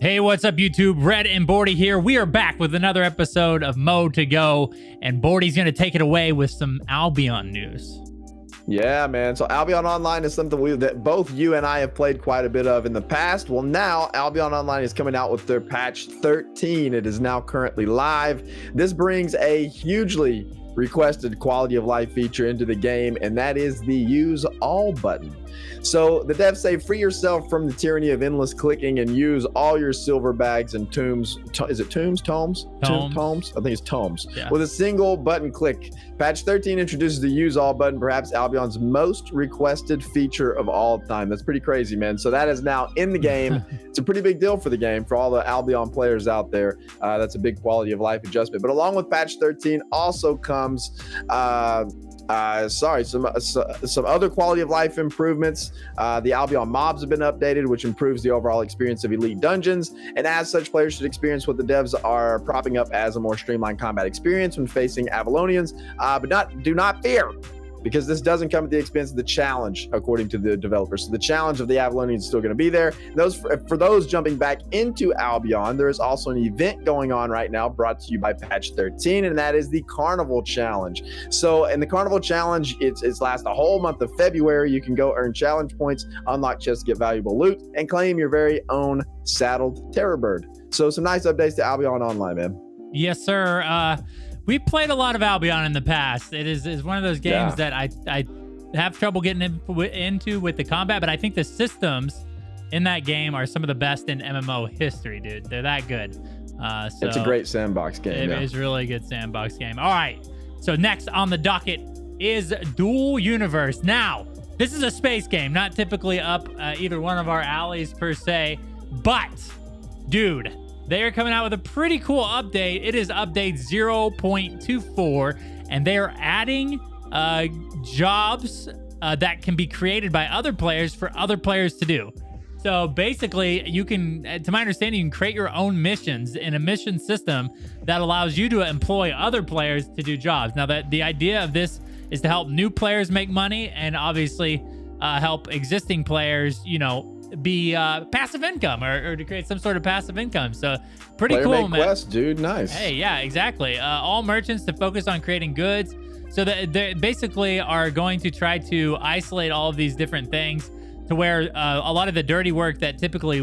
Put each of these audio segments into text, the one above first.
Hey, what's up, YouTube? Red and Bordy here. We are back with another episode of Mo to Go, and Bordy's going to take it away with some Albion news. Yeah, man. So Albion Online is something that both you and I have played quite a bit of in the past. Well, now Albion Online is coming out with their patch 13. It is now currently live. This brings a hugely requested quality of life feature into the game, and that is the use all button. So the devs say free yourself from the tyranny of endless clicking and use all your silver bags and tomes. Is it tomes? Tomes? Tomes? I think it's tomes. Yeah. With a single button click. Patch 13 introduces the use all button, perhaps Albion's most requested feature of all time. That's pretty crazy, man. So that is now in the game. It's a pretty big deal for the game, for all the Albion players out there. That's a big quality of life adjustment. But along with patch 13 also comes some other quality of life improvements. The Albion mobs have been updated, which improves the overall experience of elite dungeons, and as such, players should experience what the devs are propping up as a more streamlined combat experience when facing Avalonians. But do not fear, because this doesn't come at the expense of the challenge, according to the developers. So the challenge of the Avalonians is still going to be there. For those jumping back into Albion, there is also an event going on right now brought to you by patch 13, and that is the Carnival Challenge. So in the Carnival Challenge, it's lasts the whole month of February. You can go earn challenge points, unlock chests, get valuable loot, and claim your very own saddled terror bird. So some nice updates to Albion Online, man. Yes, sir. We've played a lot of Albion in the past. It is one of those games that I have trouble getting into with the combat, but I think the systems in that game are some of the best in MMO history, dude. They're that good. So it's a great sandbox game. It is a really good sandbox game. All right. So next on the docket is Dual Universe. Now, this is a space game, not typically up either one of our alleys per se, but dude, they are coming out with a pretty cool update. It is update 0.24, and they are adding jobs that can be created by other players for other players to do. So basically, you can, to my understanding, you can create your own missions in a mission system that allows you to employ other players to do jobs. Now, the idea of this is to help new players make money and obviously help existing players, be passive income or to create some sort of passive income. So pretty cool, man. Quest, dude. Nice. Hey, yeah, exactly. All merchants to focus on creating goods. So they basically are going to try to isolate all of these different things to where a lot of the dirty work that typically,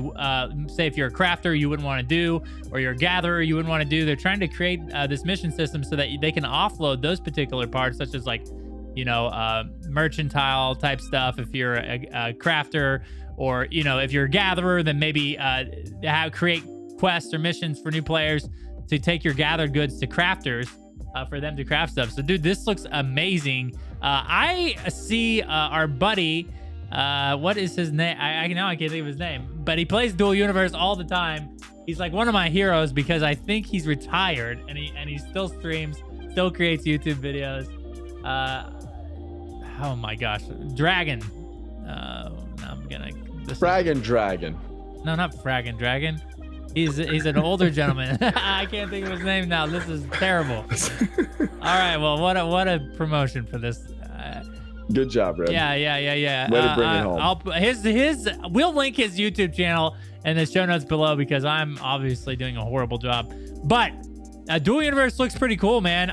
say if you're a crafter, you wouldn't want to do, or you're a gatherer, you wouldn't want to do. They're trying to create this mission system so that they can offload those particular parts, such as like, mercantile type stuff. If you're a crafter, or, if you're a gatherer, then maybe create quests or missions for new players to take your gathered goods to crafters for them to craft stuff. So, dude, this looks amazing. I see our buddy, what is his name? I can't think of his name, but he plays Dual Universe all the time. He's like one of my heroes because I think he's retired and he still streams, still creates YouTube videos. Oh my gosh, Dragon. I'm gonna. Fraggin' Dragon. No, not Fraggin' Dragon. He's an older gentleman. I can't think of his name now. This is terrible. All right, well, what a promotion for this. Good job, Red. Yeah. Way to bring it home. We'll link his YouTube channel in the show notes below because I'm obviously doing a horrible job. But Dual Universe looks pretty cool, man.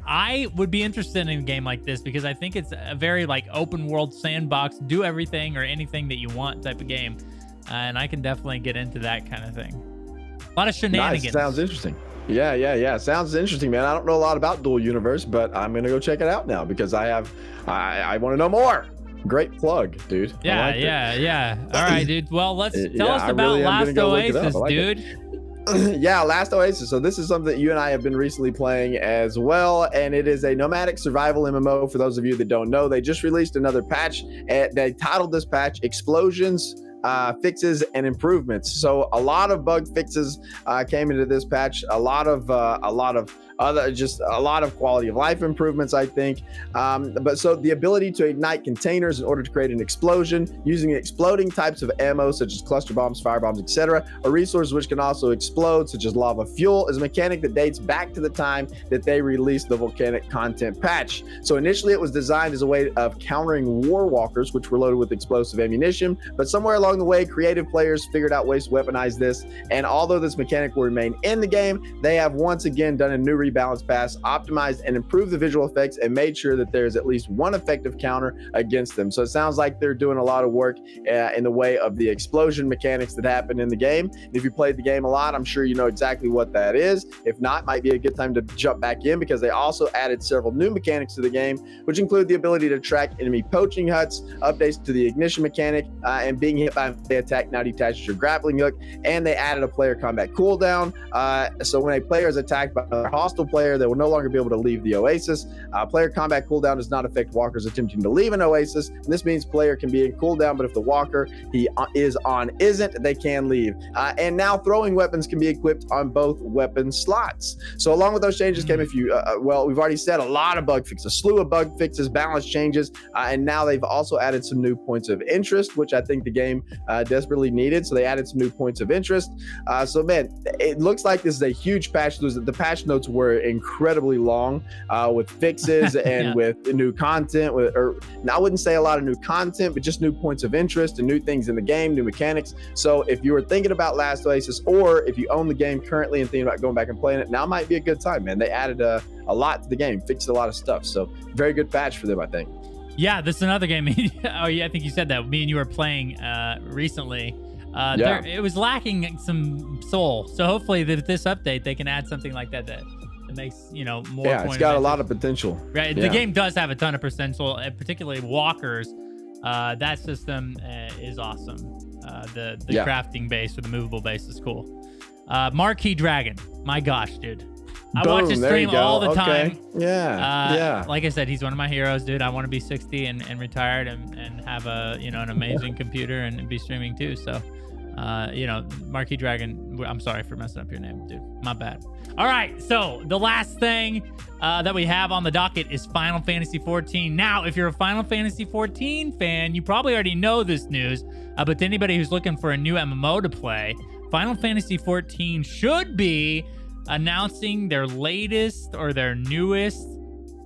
I would be interested in a game like this because I think it's a very like open world sandbox, do everything or anything that you want type of game. And I can definitely get into that kind of thing. A lot of shenanigans. Nice. Sounds interesting. Yeah. Sounds interesting, man. I don't know a lot about Dual Universe, but I'm going to go check it out now because I want to know more. Great plug, dude. Yeah. All right, dude. Well, tell us about Last Oasis, dude. Yeah, Last Oasis. So this is something that you and I have been recently playing as well, and it is a nomadic survival MMO. For those of you that don't know, they just released another patch, and they titled this patch Explosions, Fixes, and Improvements. So a lot of bug fixes came into this patch. A lot of just a lot of quality of life improvements, I think. But so the ability to ignite containers in order to create an explosion using exploding types of ammo such as cluster bombs, fire bombs, etc., or resources which can also explode such as lava fuel, is a mechanic that dates back to the time that they released the volcanic content patch. So initially it was designed as a way of countering war walkers, which were loaded with explosive ammunition, but somewhere along the way, creative players figured out ways to weaponize this. And although this mechanic will remain in the game, they have once again done a new rebalance pass, optimized and improved the visual effects, and made sure that there's at least one effective counter against them. So it sounds like they're doing a lot of work in the way of the explosion mechanics that happen in the game. If you played the game a lot, I'm sure you know exactly what that is. If not, might be a good time to jump back in, because they also added several new mechanics to the game, which include the ability to track enemy poaching huts, updates to the ignition mechanic, and being hit by a attack now detaches your grappling hook, and they added a player combat cooldown. So when a player is attacked by a hostile player, they will no longer be able to leave the Oasis. Player combat cooldown does not affect walkers attempting to leave an Oasis, and this means player can be in cooldown, but if the walker he is on isn't, they can leave. And now throwing weapons can be equipped on both weapon slots. So along with those changes came well, we've already said a lot of bug fixes, a slew of bug fixes, balance changes, and now they've also added some new points of interest, which I think the game desperately needed. So they added some new points of interest. So man, it looks like this is a huge patch. The patch notes were incredibly long with fixes and with new content, or I wouldn't say a lot of new content, but just new points of interest and new things in the game, new mechanics. So if you were thinking about Last Oasis, or if you own the game currently and thinking about going back and playing it, now might be a good time, man. They added a lot to the game, fixed a lot of stuff. So very good patch for them, I think. Yeah, this is another game. Oh yeah, I think you said that. Me and you were playing recently. It was lacking some soul. So hopefully with this update, they can add something like that that makes, more. Yeah, it's got a lot of potential. Right. Yeah. The game does have a ton of potential, particularly walkers. That system is awesome. The crafting base or the movable base is cool. Marquee Dragon. My gosh, dude. I watch his stream all the time. Yeah. Like I said, he's one of my heroes, dude. I want to be 60 and retired and have an amazing computer and be streaming too. So, Marquee Dragon, I'm sorry for messing up your name, dude. My bad. All right. So the last thing that we have on the docket is Final Fantasy 14. Now, if you're a Final Fantasy 14 fan, you probably already know this news. But to anybody who's looking for a new MMO to play, Final Fantasy 14 should be announcing their latest or their newest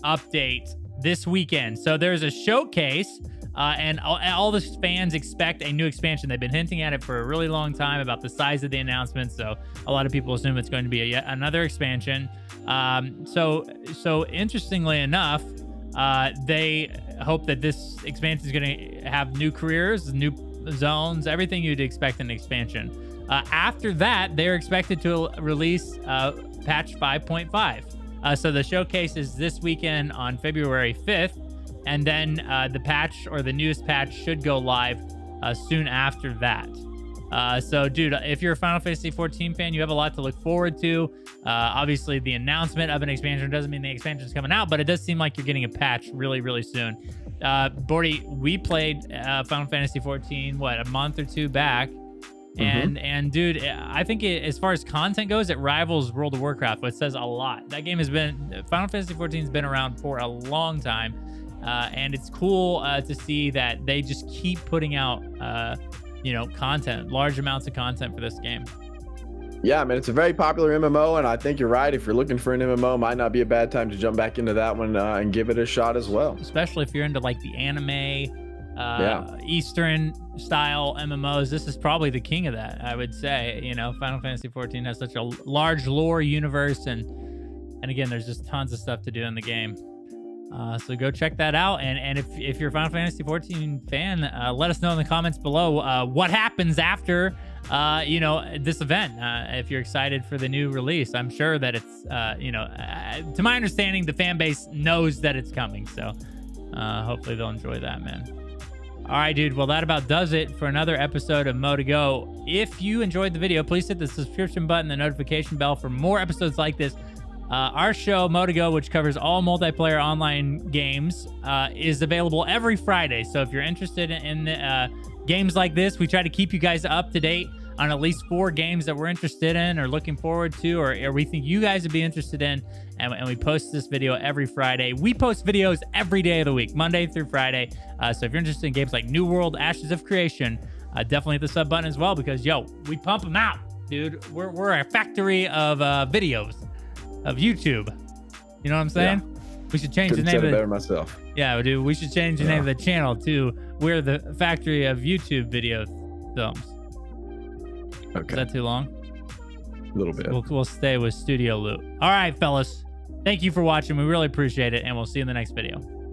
update this weekend. So there's a showcase, and all the fans expect a new expansion. They've been hinting at it for a really long time about the size of the announcement, so a lot of people assume it's going to be yet another expansion. So interestingly enough, they hope that this expansion is going to have new careers, new zones, everything you'd expect in an expansion. After that, they're expected to release patch 5.5. So the showcase is this weekend on February 5th, and then the patch or the newest patch should go live soon after that. So, dude, if you're a Final Fantasy 14 fan, you have a lot to look forward to. Obviously, the announcement of an expansion doesn't mean the expansion is coming out, but it does seem like you're getting a patch really, really soon. Bordy, we played Final Fantasy 14, a month or two back. And dude, I think as far as content goes, it rivals World of Warcraft, which says a lot. That game Final Fantasy 14 has been around for a long time, and it's cool to see that they just keep putting out, content, large amounts of content for this game. Yeah, man, it's a very popular MMO, and I think you're right. If you're looking for an MMO, might not be a bad time to jump back into that one and give it a shot as well. Especially if you're into like the anime, Eastern style MMOs. This is probably the king of that, I would say. Final Fantasy 14 has such a large lore universe, and again, there's just tons of stuff to do in the game. So go check that out. And if you're a Final Fantasy 14 fan, let us know in the comments below what happens after this event. If you're excited for the new release, I'm sure that it's to my understanding, the fan base knows that it's coming. So hopefully they'll enjoy that, man. All right, dude. Well, that about does it for another episode of Mo to Go. If you enjoyed the video, please hit the subscription button, the notification bell for more episodes like this. Our show, Mo to Go, which covers all multiplayer online games, is available every Friday. So if you're interested in games like this, we try to keep you guys up to date on at least 4 games that we're interested in or looking forward to, or we think you guys would be interested in. And we post this video every Friday. We post videos every day of the week, Monday through Friday. So if you're interested in games like New World, Ashes of Creation, definitely hit the sub button as well, because we pump them out, dude. We're a factory of videos of YouTube. You know what I'm saying? Yeah. We should change the name of it better myself. Yeah, dude. We should change the name of the channel to "We're the Factory of YouTube Video Films." Okay. Is that too long? A little bit. We'll stay with Studio Loot. All right, fellas. Thank you for watching. We really appreciate it, and we'll see you in the next video.